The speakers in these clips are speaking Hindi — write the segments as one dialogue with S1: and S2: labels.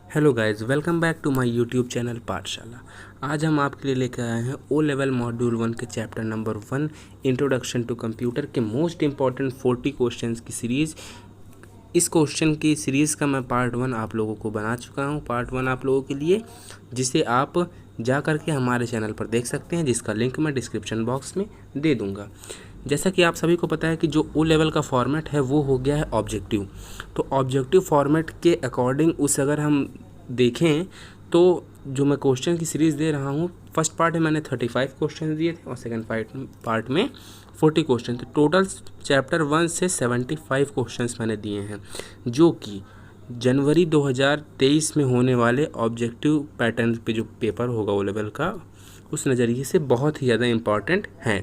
S1: Hello guys, welcome back to my YouTube channel Pathshala. आज हम आपके लिए लेकर आए हैं ओ लेवल मॉड्यूल 1 के chapter number 1 introduction to computer के मोस्ट इंपॉर्टेंट 40 क्वेश्चंस की सीरीज़। इस क्वेश्चन की सीरीज़ का मैं पार्ट 1 आप लोगों को बना चुका हूं, पार्ट 1 आप लोगों के लिए, जिसे आप जा करके हमारे चैनल पर देख सकते हैं, जिसका लिंक मैं डिस्क्रिप्शन बॉक्स में दे दूँगा। जैसा कि आप सभी को पता है कि जो ओ लेवल का फॉर्मेट है वो हो गया है ऑब्जेक्टिव। तो ऑब्जेक्टिव फॉर्मेट के अकॉर्डिंग उस अगर हम देखें तो जो मैं क्वेश्चन की सीरीज़ दे रहा हूँ, फर्स्ट पार्ट में मैंने 35 क्वेश्चन दिए थे और सेकंड पार्ट में 40 क्वेश्चन थे। टोटल चैप्टर 1 से 75 क्वेश्चंस मैंने दिए हैं, जो कि जनवरी 2023 में होने वाले ऑब्जेक्टिव पैटर्न पे जो पेपर होगा ओ लेवल का, उस नज़रिए से बहुत ही ज़्यादा इम्पॉर्टेंट हैं।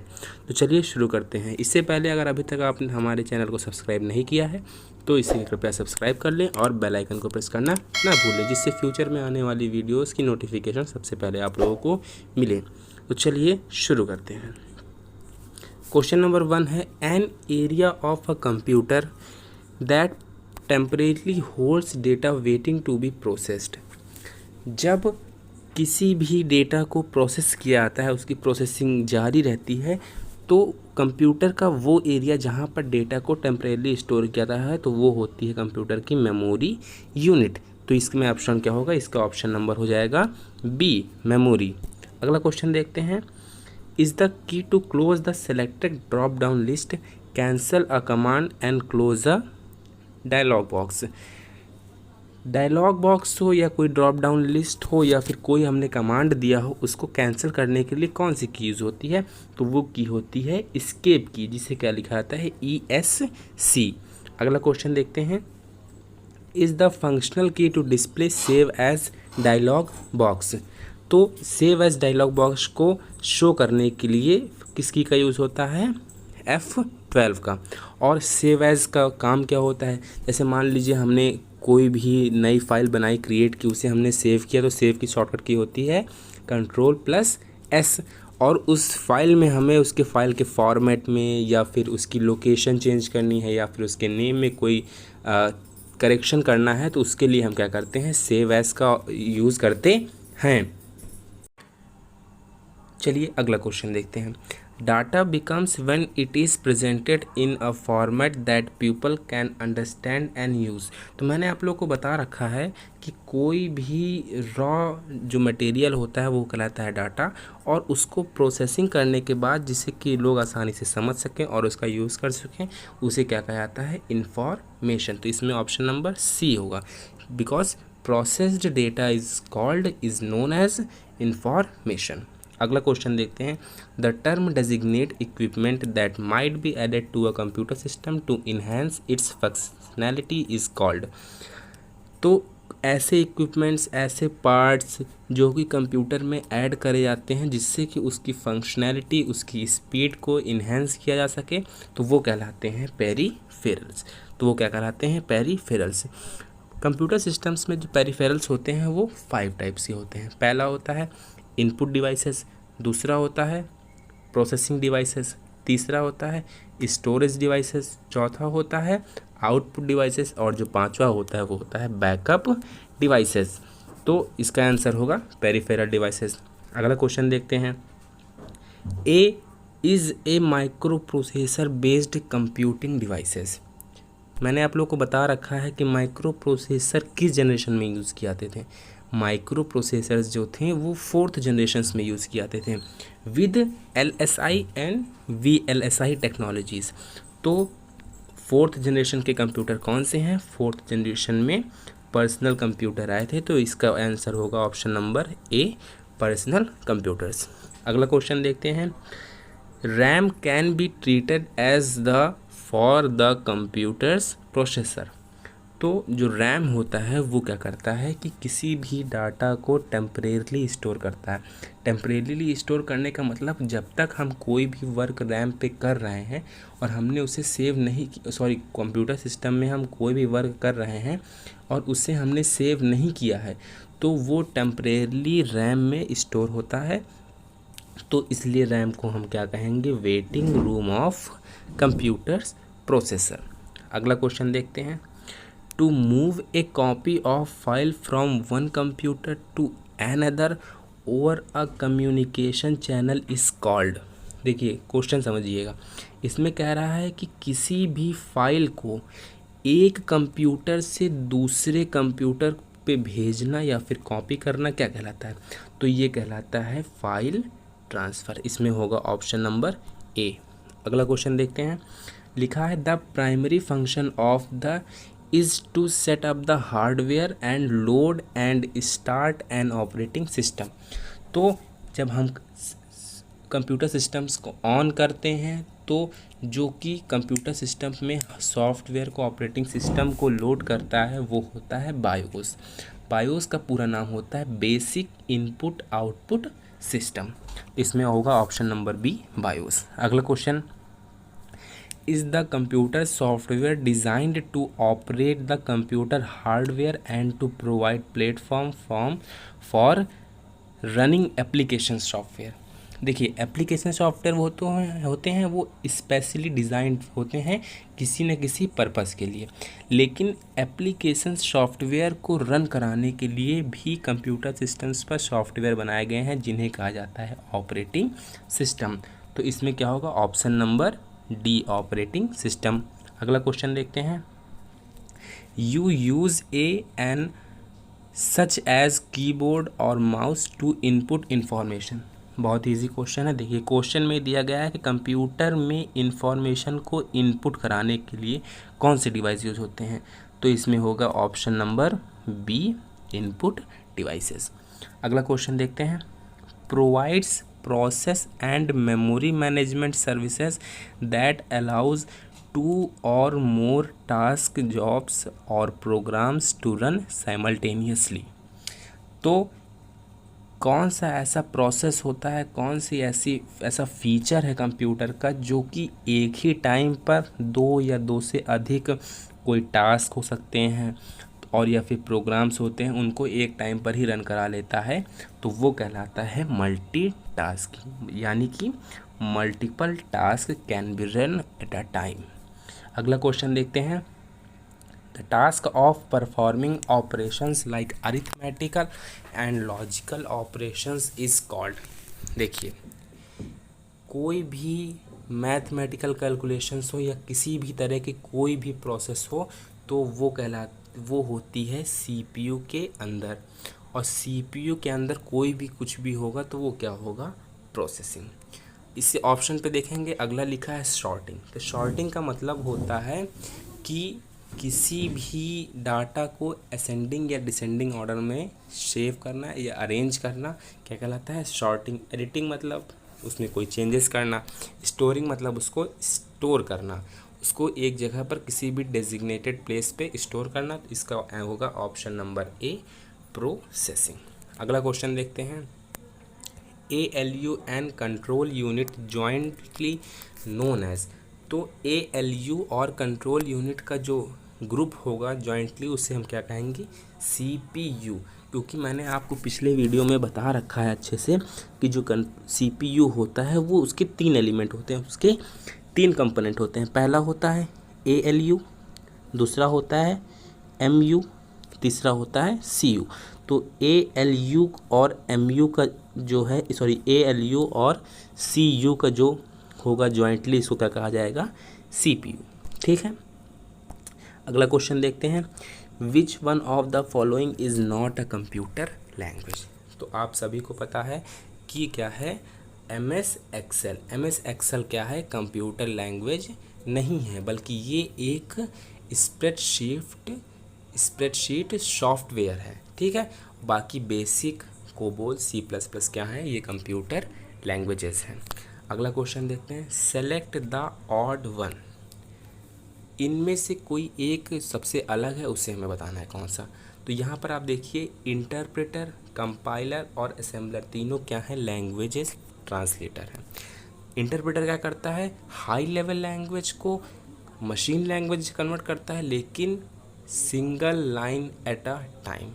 S1: तो चलिए शुरू करते हैं। इससे पहले अगर अभी तक आपने हमारे चैनल को सब्सक्राइब नहीं किया है तो इसे कृपया सब्सक्राइब कर लें और बेल आइकन को प्रेस करना ना भूलें, जिससे फ्यूचर में आने वाली वीडियोस की नोटिफिकेशन सबसे पहले आप लोगों को मिले। तो चलिए शुरू करते हैं। क्वेश्चन नंबर 1 है, an area of a computer that temporary holds data waiting to be processed. जब किसी भी डेटा को प्रोसेस किया जाता है, उसकी प्रोसेसिंग जारी रहती है, तो कंप्यूटर का वो एरिया जहाँ पर डेटा को टेम्परेरी स्टोर किया जाता है तो वो होती है कंप्यूटर की मेमोरी यूनिट। तो इसमें ऑप्शन क्या होगा? इसका ऑप्शन नंबर हो जाएगा बी, मेमोरी। अगला क्वेश्चन देखते हैं। Is the key to close the selected drop down list, cancel a command and close a dialog box. Dialog box हो या कोई ड्रॉप डाउन लिस्ट हो या फिर कोई हमने कमांड दिया हो, उसको कैंसिल करने के लिए कौन सी की यूज़ होती है? तो वो की होती है एस्केप की, जिसे क्या लिखा जाता है? ESC। अगला क्वेश्चन देखते हैं। Is the functional key to display save as dialog box. तो सेव एज डायलॉग बॉक्स को शो करने के लिए किसकी का यूज़ होता है? F12 का। और सेव एज का काम क्या होता है? जैसे मान लीजिए हमने कोई भी नई फाइल बनाई, क्रिएट की, उसे हमने सेव किया, तो सेव की शॉर्टकट की होती है Ctrl+S। और उस फाइल में हमें उसके फाइल के फॉर्मेट में या फिर उसकी लोकेशन चेंज करनी है या फिर उसके नेम में कोई करेक्शन करना है, तो उसके लिए हम क्या करते हैं? सेव एज का यूज़ करते हैं। चलिए अगला क्वेश्चन देखते हैं। Data becomes when it is presented in a format that people can understand and use. तो मैंने आप लोग को बता रखा है कि कोई भी रॉ जो मटेरियल होता है वो कहलाता है डाटा, और उसको प्रोसेसिंग करने के बाद जिससे कि लोग आसानी से समझ सकें और उसका यूज़ कर सकें, उसे क्या कहा जाता है? इंफॉर्मेशन। तो इसमें ऑप्शन नंबर सी होगा, because processed data is known as information. अगला क्वेश्चन देखते हैं। The term designate equipment that might be added to a computer system to enhance its functionality is called. तो ऐसे इक्विपमेंट्स, ऐसे पार्ट्स जो कि कंप्यूटर में ऐड करे जाते हैं जिससे कि उसकी फंक्शनैलिटी, उसकी स्पीड को इन्हेंस किया जा सके, तो वो कहलाते हैं पेरीफेरल्स। तो वो क्या कहलाते हैं? पेरीफेरल्स। कंप्यूटर सिस्टम्स में जो पेरीफेरल्स होते हैं वो 5 टाइप्स के होते हैं। पहला होता है इनपुट डिवाइसेस, दूसरा होता है प्रोसेसिंग डिवाइसेस, तीसरा होता है स्टोरेज डिवाइसेस, चौथा होता है आउटपुट डिवाइसेस, और जो पांचवा होता है वो होता है बैकअप डिवाइसेस। तो इसका आंसर होगा पेरिफेरल डिवाइसेस। अगला क्वेश्चन देखते हैं। A is a micro processor based computing devices. मैंने आप लोग को बता रखा है कि माइक्रो प्रोसेसर किस जनरेशन में यूज़ किए जाते थे। माइक्रो प्रोसेसर्स जो थे वो 4th जनरेशन्स में यूज़ किए जाते थे with LSI and VLSI technologies. तो 4th जनरेशन के कंप्यूटर कौन से हैं? 4th जनरेशन में पर्सनल कंप्यूटर आए थे, तो इसका आंसर होगा option number A, personal computers. अगला क्वेश्चन देखते हैं। RAM can be treated as the for the computer's processor. तो जो रैम होता है वो क्या करता है कि किसी भी डाटा को टेम्परेरली स्टोर करता है। टेम्परेरली स्टोर करने का मतलब जब तक हम कोई भी वर्क रैम पे कर रहे हैं और हमने उसे सेव नहीं, कंप्यूटर सिस्टम में हम कोई भी वर्क कर रहे हैं और उसे हमने सेव नहीं किया है, तो वो टेम्परेरली रैम में स्टोर होता है। तो इसलिए रैम को हम क्या कहेंगे? Waiting room of computer's processor. अगला क्वेश्चन देखते हैं। To move a copy of file from one computer to another over a communication channel is called. देखिए क्वेश्चन समझिएगा, इसमें कह रहा है कि किसी भी फाइल को एक कंप्यूटर से दूसरे कंप्यूटर पे भेजना या फिर कॉपी करना क्या कहलाता है? तो ये कहलाता है फाइल ट्रांसफ़र। इसमें होगा ऑप्शन नंबर ए। अगला क्वेश्चन देखते हैं। लिखा है the primary function of the is to set up the hardware and load and start an operating system. तो जब हम कंप्यूटर सिस्टम्स को ऑन करते हैं तो जो कि कंप्यूटर सिस्टम में सॉफ्टवेयर को, ऑपरेटिंग सिस्टम को लोड करता है वो होता है बायोस। बायोस का पूरा नाम होता है बेसिक इनपुट आउटपुट सिस्टम। इसमें होगा ऑप्शन नंबर बी बायोस। अगला question, is the computer software designed to operate the computer hardware and to provide platform for running application software. देखिए एप्लीकेशन सॉफ्टवेयर वो तो होते हैं, वो स्पेशली डिज़ाइंड होते हैं किसी न किसी पर्पस के लिए, लेकिन एप्लीकेशन सॉफ्टवेयर को रन कराने के लिए भी कंप्यूटर सिस्टम्स पर सॉफ्टवेयर बनाए गए हैं जिन्हें कहा जाता है ऑपरेटिंग सिस्टम। तो इसमें क्या होगा? Option number D operating system. अगला क्वेश्चन देखते हैं। You use an such as keyboard और माउस टू इनपुट इंफॉर्मेशन। बहुत इजी क्वेश्चन है। देखिए क्वेश्चन में दिया गया है कि कंप्यूटर में इंफॉर्मेशन को इनपुट कराने के लिए कौन से डिवाइस यूज होते हैं? तो इसमें होगा option number B input devices. अगला क्वेश्चन देखते हैं। Provides process and memory management services that allows two or more task jobs or programs to run simultaneously. तो कौन सा ऐसा प्रोसेस होता है, कौन सी ऐसा फीचर है कंप्यूटर का जो कि एक ही टाइम पर दो या दो से अधिक कोई टास्क हो सकते हैं और या फिर प्रोग्राम्स होते हैं उनको एक टाइम पर ही रन करा लेता है? तो वो कहलाता है मल्टीटास्किंग, यानी कि multiple task can be run at a time. अगला क्वेश्चन देखते हैं। The task of performing operations like arithmetical and logical operations is called। देखिए कोई भी मैथमेटिकल कैलकुलेशंस हो या किसी भी तरह की कोई भी प्रोसेस हो तो वो होती है सीपीयू के अंदर, और सीपीयू के अंदर कोई भी कुछ भी होगा तो वो क्या होगा? प्रोसेसिंग। इसी ऑप्शन पे देखेंगे, अगला लिखा है शॉर्टिंग। तो शॉर्टिंग का मतलब होता है कि किसी भी डाटा को असेंडिंग या डिसेंडिंग ऑर्डर में सेव करना या अरेंज करना क्या कहलाता है? शॉर्टिंग। एडिटिंग मतलब उसमें कोई चेंजेस करना। स्टोरिंग मतलब उसको स्टोर करना, उसको एक जगह पर किसी भी डेजिग्नेटेड प्लेस पे स्टोर करना। तो इसका होगा ऑप्शन नंबर ए प्रोसेसिंग। अगला क्वेश्चन देखते हैं। ALU and control unit jointly known as. तो ALU और कंट्रोल यूनिट का जो ग्रुप होगा जॉइंटली उसे हम क्या कहेंगे? CPU। क्योंकि मैंने आपको पिछले वीडियो में बता रखा है अच्छे से कि जो CPU होता है वो उसके 3 एलिमेंट होते हैं, उसके 3 कंपोनेंट होते हैं। पहला होता है ALU, दूसरा होता है MU, तीसरा होता है CU। तो ALU और MU का जो है ALU और CU का जो होगा जॉइंटली इसको क्या कहा जाएगा? CPU। ठीक है। अगला क्वेश्चन देखते हैं। Which one of the following is not a computer language. तो आप सभी को पता है कि क्या है? MS Excel। MS Excel क्या है? कंप्यूटर लैंग्वेज नहीं है, बल्कि ये एक स्प्रेडशीट सॉफ्टवेयर है। ठीक है। बाकी बेसिक, कोबोल, C++ क्या है? ये कंप्यूटर लैंग्वेजेस हैं। अगला क्वेश्चन देखते हैं। Select the odd one. इनमें से कोई एक सबसे अलग है, उसे हमें बताना है कौन सा। तो यहाँ पर आप देखिए इंटरप्रेटर, कंपाइलर और असेंबलर तीनों क्या है? लैंग्वेजेस ट्रांसलेटर है। इंटरप्रेटर क्या करता है? हाई लेवल लैंग्वेज को मशीन लैंग्वेज कन्वर्ट करता है, लेकिन single line at a time.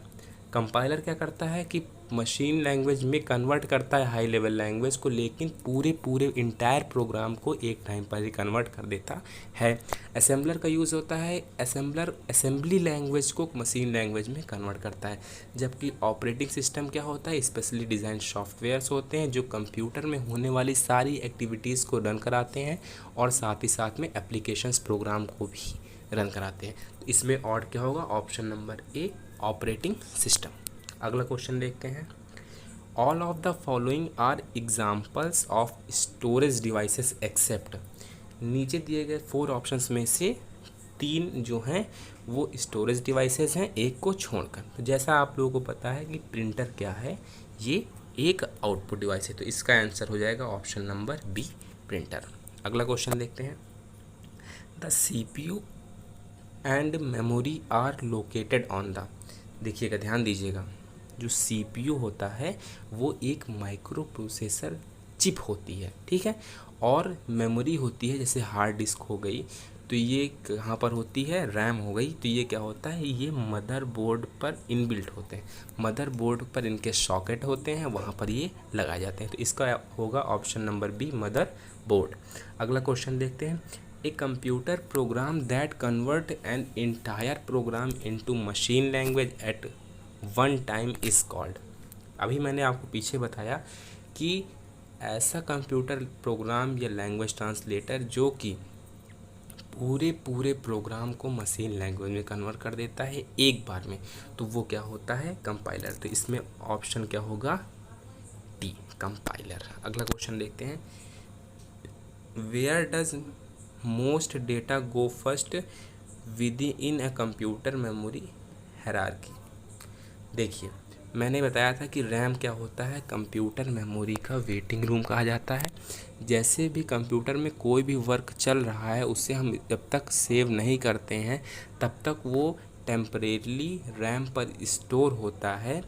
S1: Compiler क्या करता है कि मशीन लैंग्वेज में कन्वर्ट करता है हाई लेवल लैंग्वेज को, लेकिन पूरे इंटायर प्रोग्राम को एक टाइम पर ही कन्वर्ट कर देता है। असेंबलर का यूज़ होता है, असेंबलर असेंबली लैंग्वेज को मशीन लैंग्वेज में कन्वर्ट करता है। जबकि ऑपरेटिंग सिस्टम क्या होता है, स्पेशली डिज़ाइन सॉफ्टवेयर्स होते हैं जो कंप्यूटर में होने वाली सारी एक्टिविटीज़ को रन कराते हैं और साथ ही साथ में एप्लीकेशंस प्रोग्राम को भी रन कराते हैं। तो इसमें और क्या होगा, option number A operating system. अगला क्वेश्चन देखते हैं। All of the following are examples of storage devices except. नीचे दिए गए 4 ऑप्शंस में से 3 जो हैं वो स्टोरेज डिवाइसेस हैं, एक को छोड़कर। तो जैसा आप लोगों को पता है कि प्रिंटर क्या है, ये एक आउटपुट डिवाइस है, तो इसका आंसर हो जाएगा ऑप्शन नंबर बी प्रिंटर। अगला क्वेश्चन देखते हैं। The CPU and memory are located on the. देखिएगा, ध्यान दीजिएगा, जो CPU होता है वो एक माइक्रो प्रोसेसर चिप होती है, ठीक है, और मेमोरी होती है जैसे हार्ड डिस्क हो गई, तो ये कहाँ पर होती है, रैम हो गई, तो ये क्या होता है, ये मदरबोर्ड पर इनबिल्ट होते हैं। मदरबोर्ड पर इनके सॉकेट होते हैं, वहाँ पर ये लगाए जाते हैं, तो इसका होगा ऑप्शन नंबर बी मदरबोर्ड। अगला क्वेश्चन देखते हैं। A computer program that convert an entire programme into machine language eight one time is called. अभी मैंने आपको पीछे बताया कि ऐसा कंप्यूटर प्रोग्राम या लैंग्वेज ट्रांसलेटर जो कि पूरे प्रोग्राम को मशीन लैंग्वेज में कन्वर्ट कर देता है एक बार में, तो वो क्या होता है, कंपाइलर। तो इसमें ऑप्शन क्या होगा, डी कंपाइलर। अगला क्वेश्चन देखते हैं। Where does most data go first within a computer memory hierarchy. देखिए, मैंने बताया था कि रैम क्या होता है, कंप्यूटर मेमोरी का वेटिंग रूम कहा जाता है। जैसे भी कंप्यूटर में कोई भी वर्क चल रहा है उसे हम जब तक सेव नहीं करते हैं तब तक वो टेम्परेरी रैम पर स्टोर होता है।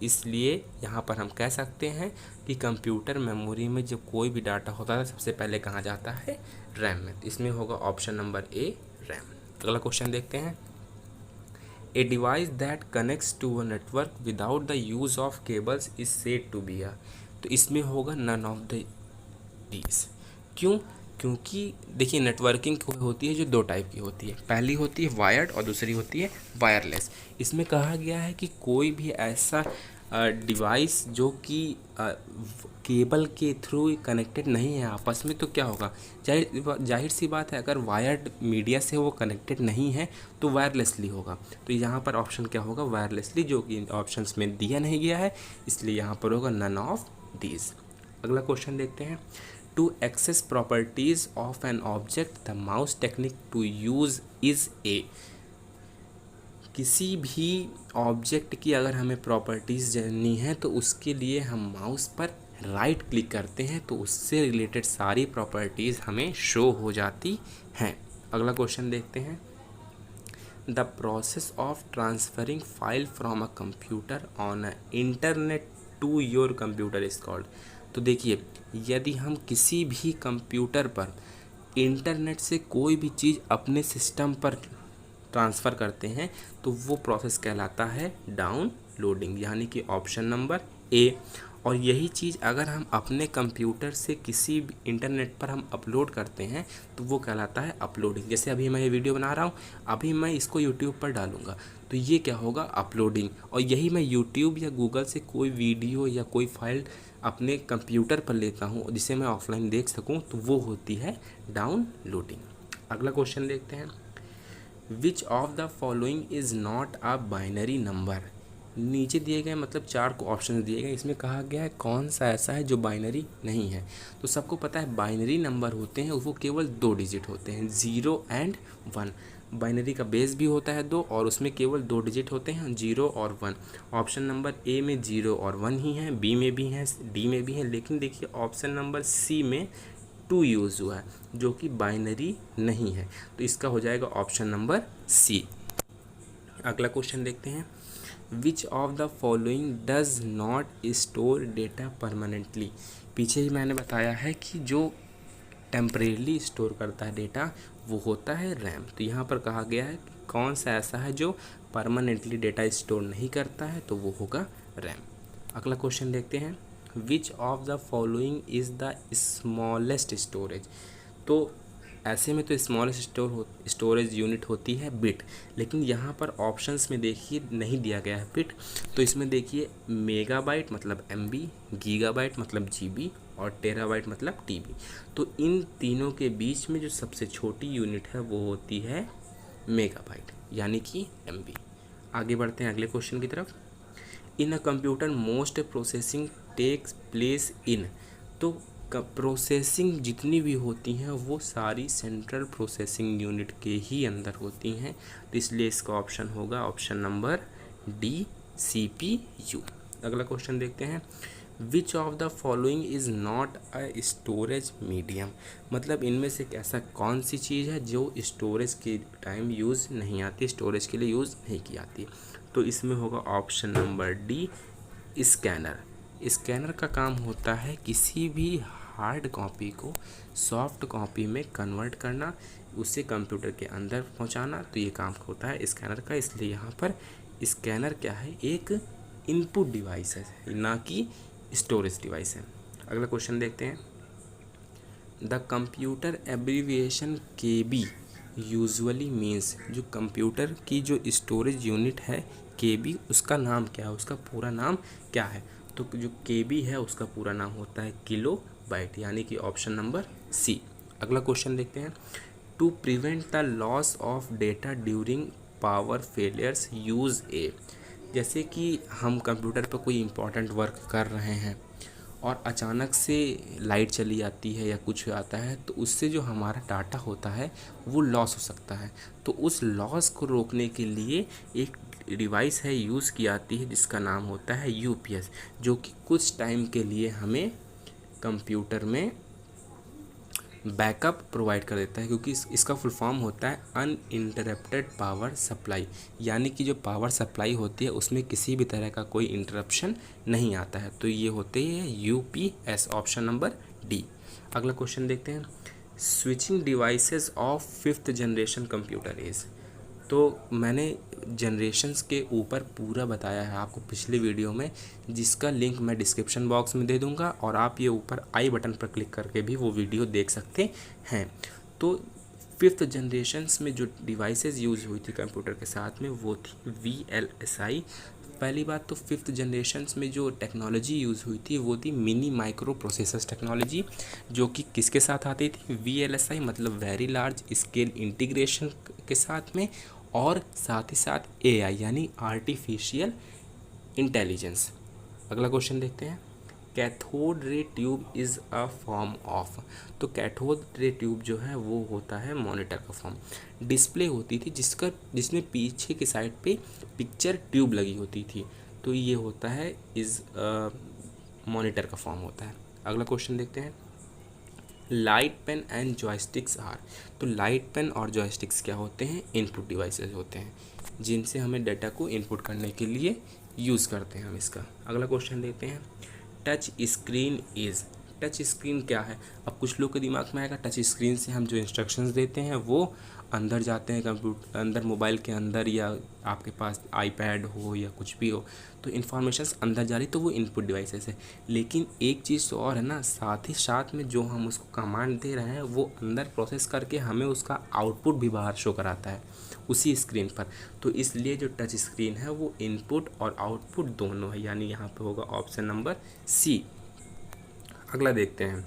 S1: इसलिए यहाँ पर हम कह सकते हैं कि कंप्यूटर मेमोरी में जब कोई भी डाटा होता है सबसे पहले कहाँ जाता है, रैम में। इसमें होगा ऑप्शन नंबर ए रैम। अगला क्वेश्चन देखते हैं। A device that connects to a network without the use of cables is said to be a। तो इसमें होगा none of the these। क्यों? क्योंकि देखिए, नेटवर्किंग होती है जो 2 टाइप की होती है, पहली होती है वायर्ड और दूसरी होती है वायरलेस। इसमें कहा गया है कि कोई भी ऐसा डिवाइस जो कि केबल के थ्रू कनेक्टेड नहीं है आपस में, तो क्या होगा, जाहिर सी बात है, अगर वायर्ड मीडिया से वो कनेक्टेड नहीं है तो वायरलेसली होगा। तो यहाँ पर ऑप्शन क्या होगा, वायरलेसली, जो कि ऑप्शंस में दिया नहीं गया है, इसलिए यहाँ पर होगा नन ऑफ दीज। अगला क्वेश्चन देखते हैं। To access properties of an object the mouse technique to use is a. किसी भी ऑब्जेक्ट की अगर हमें प्रॉपर्टीज़ जाननी है तो उसके लिए हम माउस पर राइट क्लिक करते हैं, तो उससे रिलेटेड सारी प्रॉपर्टीज़ हमें शो हो जाती हैं। अगला क्वेश्चन देखते हैं। The process of transferring file from a computer on a internet to your computer is called. तो देखिए, यदि हम किसी भी कंप्यूटर पर इंटरनेट से कोई भी चीज़ अपने सिस्टम पर ट्रांसफ़र करते हैं तो वो प्रोसेस कहलाता है डाउनलोडिंग, यानी कि ऑप्शन नंबर ए। और यही चीज़ अगर हम अपने कंप्यूटर से किसी भी इंटरनेट पर हम अपलोड करते हैं तो वो कहलाता है अपलोडिंग। जैसे अभी मैं ये वीडियो बना रहा हूँ, अभी मैं इसको यूट्यूब पर डालूँगा तो ये क्या होगा, अपलोडिंग। और यही मैं यूट्यूब या गूगल से कोई वीडियो या कोई फाइल अपने कंप्यूटर पर लेता हूँ जिसे मैं ऑफलाइन देख सकूँ, तो वो होती है डाउनलोडिंग। अगला क्वेश्चन देखते हैं। Which of the following is not a binary number. नीचे दिए गए मतलब 4 को ऑप्शन दिए गए, इसमें कहा गया है कौन सा ऐसा है जो बाइनरी नहीं है। तो सबको पता है बाइनरी नंबर होते हैं वो केवल 2 डिजिट होते हैं, 0 एंड 1। बाइनरी का बेस भी होता है 2 और उसमें केवल 2 डिजिट होते हैं, 0 और 1। ऑप्शन नंबर ए में 0 और 1 ही हैं, बी में भी हैं, डी में भी हैं, लेकिन देखिए ऑप्शन नंबर सी में 2 यूज़ हुआ है जो कि बाइनरी नहीं है, तो इसका हो जाएगा ऑप्शन नंबर सी। अगला क्वेश्चन देखते हैं। Which of the following does not store data permanently. पीछे ही मैंने बताया है कि जो टेम्परेली स्टोर करता है डेटा वो होता है रैम। तो यहाँ पर कहा गया है कि कौन सा ऐसा है जो परमानेंटली डेटा स्टोर नहीं करता है, तो वो होगा रैम। अगला क्वेश्चन देखते हैं, which of the following is the smallest storage. तो ऐसे में तो स्मॉलेस्ट स्टोरेज यूनिट होती है बिट, लेकिन यहाँ पर ऑप्शंस में देखिए नहीं दिया गया है बिट। तो इसमें देखिए मेगाबाइट मतलब MB, गीगाबाइट मतलब GB और टेराबाइट मतलब TB। तो इन तीनों के बीच में जो सबसे छोटी यूनिट है वो होती है मेगाबाइट यानी कि MB। आगे बढ़ते हैं अगले क्वेश्चन की तरफ। In a computer most processing takes place in. तो प्रोसेसिंग जितनी भी होती हैं वो सारी सेंट्रल प्रोसेसिंग यूनिट के ही अंदर होती हैं, तो इसलिए इसका ऑप्शन होगा ऑप्शन नंबर D, CPU। अगला क्वेश्चन देखते हैं, which of the following is not a storage medium. मतलब इनमें से ऐसा कौन सी चीज़ है जो स्टोरेज के टाइम यूज़ नहीं आती, स्टोरेज के लिए यूज़ नहीं की जाती। तो इसमें होगा option number D, scanner. Scanner का काम होता है किसी भी हार्ड कॉपी को सॉफ्ट कॉपी में कन्वर्ट करना, उसे कंप्यूटर के अंदर पहुंचाना, तो ये काम होता है स्कैनर का। इसलिए यहाँ पर स्कैनर क्या है, एक इनपुट डिवाइस है ना कि स्टोरेज डिवाइस है। अगला क्वेश्चन देखते हैं, the computer abbreviation KB usually means. जो कंप्यूटर की जो स्टोरेज यूनिट है KB, उसका नाम क्या है, उसका पूरा नाम क्या है। तो जो KB है उसका पूरा नाम होता है किलो बाइट यानी कि ऑप्शन नंबर C। अगला क्वेश्चन देखते हैं, to prevent the loss of data during power failures use a. जैसे कि हम कंप्यूटर पर कोई इम्पोर्टेंट वर्क कर रहे हैं और अचानक से लाइट चली जाती है या कुछ आता है, तो उससे जो हमारा डाटा होता है वो लॉस हो सकता है। तो उस लॉस को रोकने के लिए एक डिवाइस है यूज़ की जाती है जिसका नाम होता है UPS, जो कि कुछ टाइम के लिए हमें कंप्यूटर में बैकअप प्रोवाइड कर देता है, क्योंकि इसका फुल फॉर्म होता है अनइंटरप्टेड पावर सप्लाई, यानी कि जो पावर सप्लाई होती है उसमें किसी भी तरह का कोई इंटरप्शन नहीं आता है। तो ये होते हैं UPS, ऑप्शन नंबर D। अगला क्वेश्चन देखते हैं, switching devices of 5th generation computer is. तो मैंने जनरेशन्स के ऊपर पूरा बताया है आपको पिछले वीडियो में, जिसका लिंक मैं डिस्क्रिप्शन बॉक्स में दे दूंगा और आप ये ऊपर आई बटन पर क्लिक करके भी वो वीडियो देख सकते हैं। तो 5th जनरेशन्स में जो डिवाइसेस यूज़ हुई थी कंप्यूटर के साथ में वो थी VLSI। पहली बात तो 5th जनरेशन्स में जो टेक्नोलॉजी यूज़ हुई थी वो थी मिनी माइक्रो प्रोसेसर्स टेक्नोलॉजी, जो कि किसके साथ आती थी, VLSI मतलब वेरी लार्ज स्केल इंटीग्रेशन के साथ में, और साथ ही साथ AI यानी आर्टिफिशियल इंटेलिजेंस। अगला क्वेश्चन देखते हैं, cathode ray tube is a form of. तो कैथोड रे ट्यूब जो है वो होता है मॉनिटर का फॉर्म। डिस्प्ले होती थी जिसमें पीछे की साइड पे पिक्चर ट्यूब लगी होती थी, तो ये होता है इज़ मॉनिटर का फॉर्म होता है। अगला क्वेश्चन देखते हैं, light pen and joysticks are. तो लाइट पेन और जॉयस्टिक्स क्या होते हैं, इनपुट डिवाइसेस होते हैं जिनसे हमें डाटा को इनपुट करने के लिए यूज़ करते हैं हम इसका। अगला क्वेश्चन देखते हैं, touch screen is. Touch screen क्या है। अब कुछ लोग के दिमाग में आएगा टच स्क्रीन से हम जो इंस्ट्रक्शंस देते हैं वो अंदर जाते हैं कंप्यूटर अंदर, मोबाइल के अंदर, या आपके पास आईपैड हो या कुछ भी हो तो इन्फॉर्मेशंस अंदर जा रही, तो वो इनपुट डिवाइसेस है। लेकिन एक चीज़ तो और है ना, साथ ही साथ में जो हम उसको कमांड दे रहे हैं वो अंदर प्रोसेस करके हमें उसका आउटपुट भी बाहर शो कराता है उसी स्क्रीन पर। तो इसलिए जो टच स्क्रीन है वो इनपुट और आउटपुट दोनों है, यानी यहाँ पे होगा ऑप्शन नंबर C। अगला देखते हैं,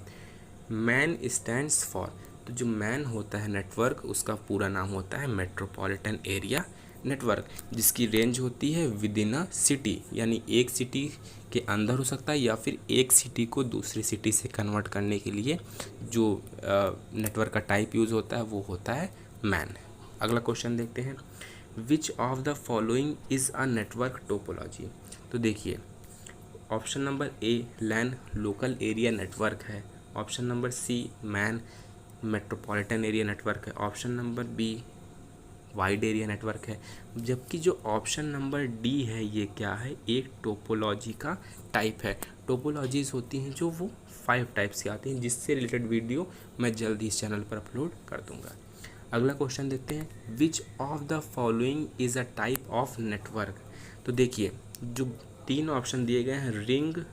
S1: मैन स्टैंड्स फॉर। तो जो मैन होता है नेटवर्क, उसका पूरा नाम होता है मेट्रोपॉलिटन एरिया नेटवर्क, जिसकी रेंज होती है विद इन अ सिटी, यानी एक सिटी के अंदर हो सकता है या फिर एक सिटी को दूसरी सिटी से कन्वर्ट करने के लिए जो नेटवर्क का टाइप यूज़ होता है वो होता है मैन। अगला क्वेश्चन देखते हैं, which of the following is a network topology. तो देखिए option number A LAN local area network है, option number C MAN metropolitan area network है, option number B wide area network है। जबकि जो ऑप्शन नंबर D है ये क्या है, एक टोपोलॉजी का टाइप है। टोपोलॉजीज़ होती हैं जो वो 5 टाइप्स की आती हैं, जिससे रिलेटेड वीडियो मैं जल्दी इस चैनल पर अपलोड कर दूंगा। अगला क्वेश्चन देखते हैं, which of the following is a type of network. तो देखिए जो तीन ऑप्शन दिए गए हैं, रिंग,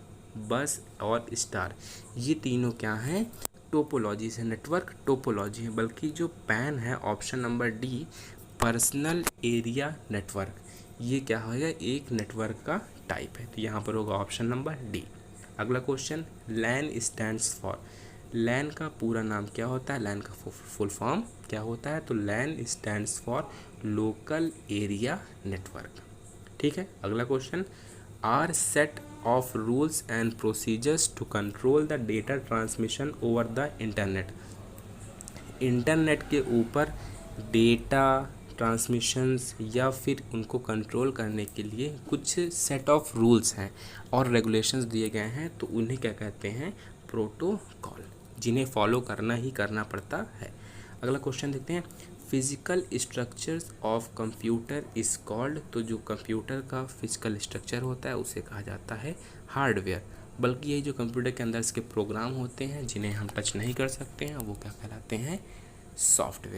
S1: बस और स्टार। ये तीनों क्या हैं, टोपोलॉजी से, नेटवर्क टोपोलॉजी है। बल्कि जो पैन है option number D, personal area network, ये क्या होगा, एक नेटवर्क का टाइप है। तो यहाँ पर होगा ऑप्शन नंबर डी। अगला क्वेश्चन, लैन स्टैंड्स फॉर, लैन का पूरा नाम क्या होता है, लैन का फुल फॉर्म क्या होता है, तो LAN stands for local area network. ठीक है। अगला question, are set of rules and procedures to control the data transmission over the internet, internet के ऊपर डेटा ट्रांसमिशंस या फिर उनको कंट्रोल करने के लिए कुछ सेट ऑफ रूल्स हैं और रेगुलेशंस दिए गए हैं, तो उन्हें क्या कहते हैं, प्रोटोकॉल, जिन्हें फॉलो करना ही करना पड़ता है। अगला क्वेश्चन देखते हैं, physical structures of computer is called, तो जो कंप्यूटर का फिजिकल स्ट्रक्चर होता है उसे कहा जाता है हार्डवेयर। बल्कि ये जो कंप्यूटर के अंदर इसके प्रोग्राम होते हैं जिन्हें हम टच नहीं कर सकते हैं, वो क्या कहलाते हैं, सॉफ्टवेयर।